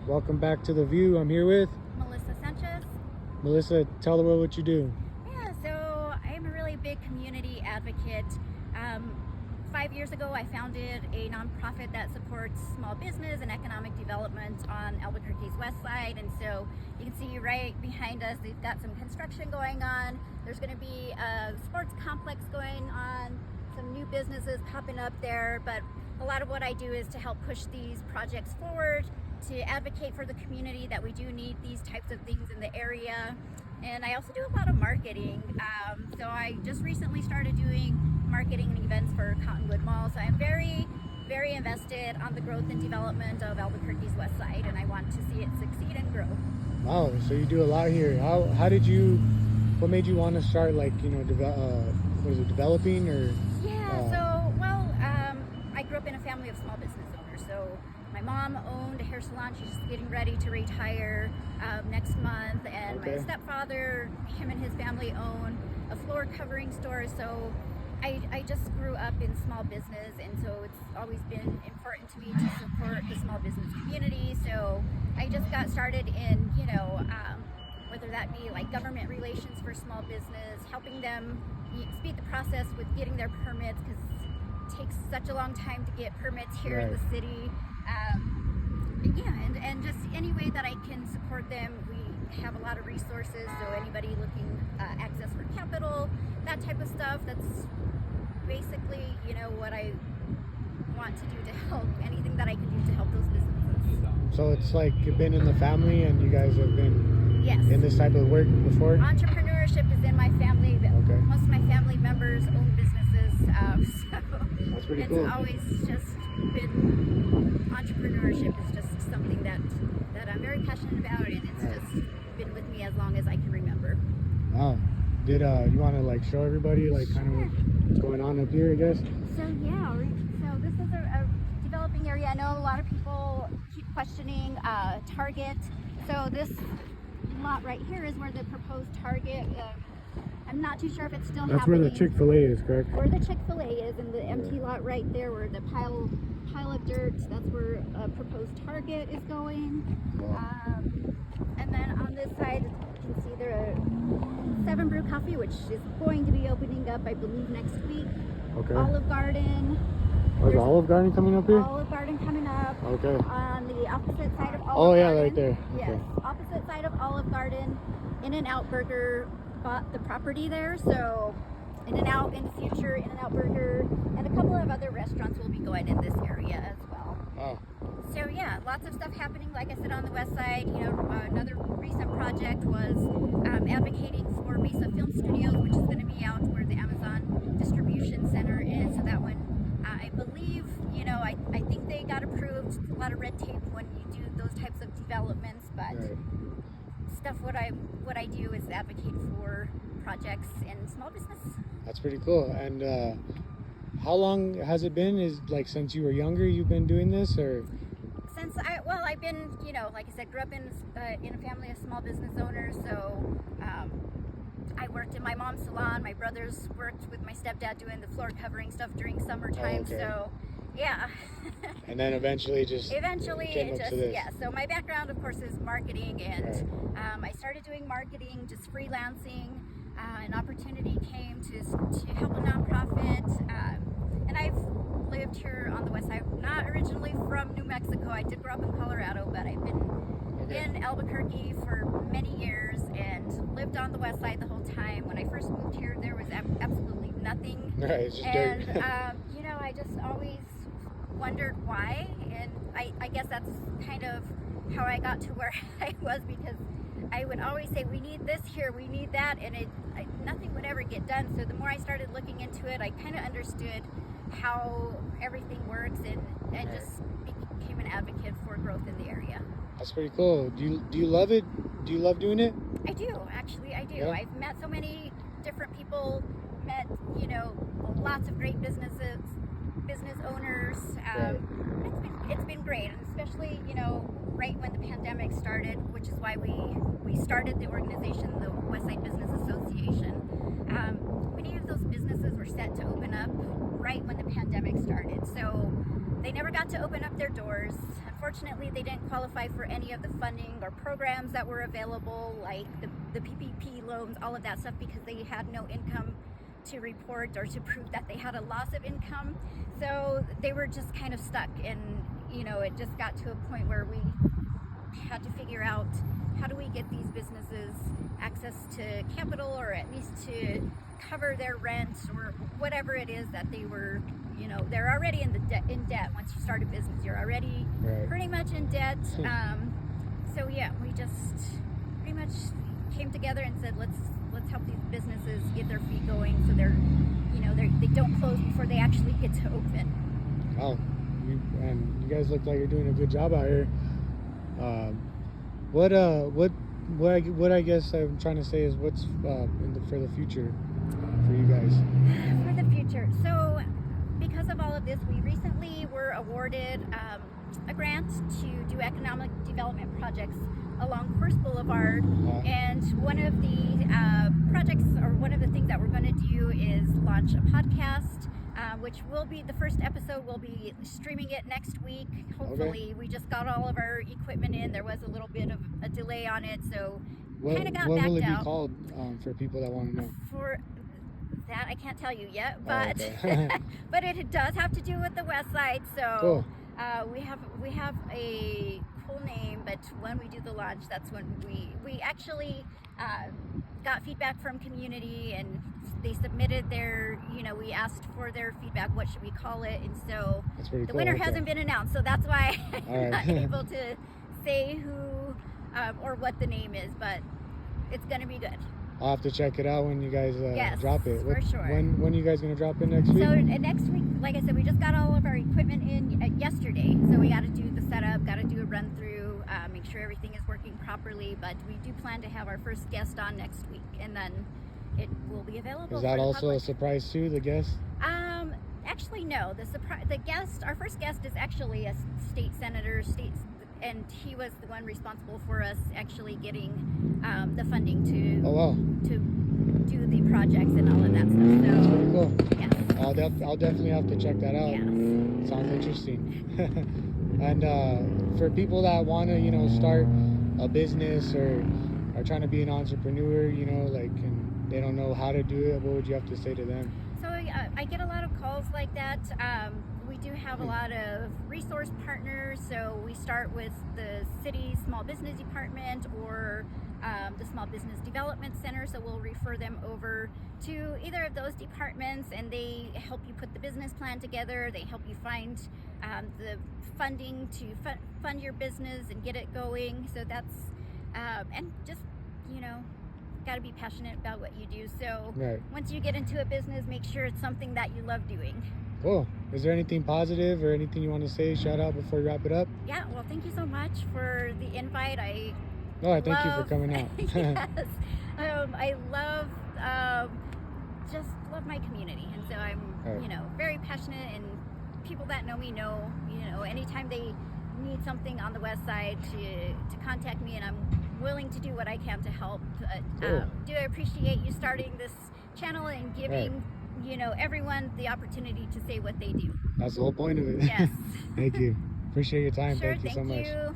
Welcome back to The View. I'm here with Melissa Sanchez. Melissa. Tell the world what you do. Yeah, so I'm a really big community advocate. 5 years ago, I founded a nonprofit that supports small business and economic development on Albuquerque's west side. And so you can see right behind us, they've got some construction going on. There's going to be a sports complex going on, some new businesses popping up there. But a lot of what I do is to help push these projects forward, to advocate for the community that we do need these types of things in the area. And I also do a lot of marketing. So I just recently started doing marketing and events for Cottonwood Mall. So I'm very, very invested on the growth and development of Albuquerque's west side, and I want to see it succeed and grow. Wow, so you do a lot here. How did you, what made you want to start, like, developing or? I grew up in a family of small business owners. So my mom owned a hair salon. She's getting ready to retire next month. And my stepfather, him and his family own a floor covering store. So I just grew up in small business, and so it's always been important to me to support the small business community. So I just got started in, whether that be like government relations for small business, helping them speed the process with getting their permits, because it takes such a long time to get permits here in the city. And just any way that I can support them. We have a lot of resources, so anybody looking access for capital, that type of stuff, that's basically, what I want to do to help, anything that I can do to help those businesses. So it's like you've been in the family and you guys have been in this type of work before? Entrepreneurship is in my family. Most of my family members own businesses, so that's pretty cool. It's always just been, entrepreneurship is just something that I'm very passionate about, and it's just been with me as long as I can remember. Wow. Did you want to show everybody kind of what's going on up here, I guess? So so this is a developing area. I know a lot of people keep questioning Target. So this lot right here is where the proposed Target. I'm not too sure if it's still happening. That's where the Chick-fil-A is, correct? Where the Chick-fil-A is, and the empty lot right there where the pile of dirt, that's where a proposed Target is going. And then on this side, you can see there are 7 Brew Coffee, which is going to be opening up, I believe, next week. Olive Garden. Oh, is Olive Garden coming up here? Olive Garden coming up. On the opposite side of Olive Garden. Oh, yeah, right there. Yes, opposite side of Olive Garden. In-N-Out Burger bought the property there, so In-N-Out in the future, In-N-Out Burger, and a couple of other restaurants will be going in this area as well. Oh. So yeah, lots of stuff happening, like I said, on the west side. Another recent project was advocating for Mesa Film Studios, which is going to be out where the Amazon distribution center is. So that one, I believe, I think they got approved. A lot of red tape when you do those types of developments, but stuff. What I do is advocate for projects in small business. That's pretty cool. And how long has it been? Since you were younger, you've been doing this, or? Since I've been, like I said, grew up in a family of small business owners. So I worked in my mom's salon. My brothers worked with my stepdad doing the floor covering stuff during summertime. So yeah. And then eventually it just So my background, of course, is marketing, and I started doing marketing, just freelancing. An opportunity came to help a nonprofit, and I've lived here on the west side. Not originally from New Mexico. I did grow up in Colorado, but I've been in Albuquerque for many years and lived on the west side the whole time. When I first moved here, there was absolutely nothing. It's just dirt. I just always wondered why, and I guess that's kind of how I got to where I was, because I would always say, we need this here, we need that, and nothing would ever get done. So the more I started looking into it, I kind of understood how everything works, and just became an advocate for growth in the area. That's pretty cool. Do you love it? Do you love doing it? I do, actually, I do. Yeah. I've met so many different people, met, lots of great business owners. It's been great, and especially, right when the pandemic started, which is why we started the organization, the Westside Business Association. Many of those businesses were set to open up right when the pandemic started. So they never got to open up their doors. Unfortunately, they didn't qualify for any of the funding or programs that were available, like the PPP loans, all of that stuff, because they had no income to report or to prove that they had a loss of income. So they were just kind of stuck, and it just got to a point where we had to figure out, how do we get these businesses access to capital, or at least to cover their rent, or whatever it is that they were, they're already in debt. Once you start a business, you're already pretty much in debt. So yeah, we just pretty much came together and said, let's help these businesses get their feet going, so they don't close before they actually get to open. Oh, you guys look like you're doing a good job out here. What I guess I'm trying to say is, what's for the future for you guys? For the future, so because of all of this, we recently were awarded a grant to do economic development projects along Coors Boulevard, and one of the projects, or one of the things that we're going to do, is launch a podcast, which will be, the first episode, we'll be streaming it next week, hopefully. We just got all of our equipment in. There was a little bit of a delay on it, so kind of got backed out. What will it be called, for people that want to know? For that, I can't tell you yet, but okay. but it does have to do with the West Side. So cool. we have a cool name, but when we do the launch, that's when we actually got feedback from community, and they submitted their, we asked for their feedback, what should we call it, and so the cool. winner hasn't been announced, so that's why I'm not right. able to say who or what the name is, but it's going to be good. I'll have to check it out when you guys yes, drop it. For sure. When are you guys going to drop it next week? So next week, like I said, we just got all of our equipment in yesterday. So we got to do the setup, got to do a run through, make sure everything is working properly. But we do plan to have our first guest on next week, and then it will be available. Is that also a surprise too, the guest? Actually, no. Our first guest is actually a state senator, and he was the one responsible for us actually getting the funding to do the projects and all of that stuff. So that's pretty cool. Yes. I'll definitely have to check that out. Yes. Sounds interesting. And for people that want to, start a business, or are trying to be an entrepreneur, and they don't know how to do it, what would you have to say to them? So I get a lot of calls like that. We do have a lot of resource partners, so we start with the city small business department, or the small business development center, so we'll refer them over to either of those departments, and they help you put the business plan together. They help you find the funding to fund your business and get it going. So that's and just got to be passionate about what you do. So once you get into a business, make sure it's something that you love doing. Cool. Is there anything positive or anything you want to say, shout out before you wrap it up? Yeah, well, thank you so much for the invite. I thank you for coming out. Yes. I love just love my community, and so I'm very passionate, and people that know me know, anytime they need something on the West Side, to contact me, and I'm willing to do what I can to help. Do I appreciate you starting this channel and giving everyone the opportunity to say what they do. That's the whole point of it. Yes. Thank you. Appreciate your time. Sure, Thank you so much. You.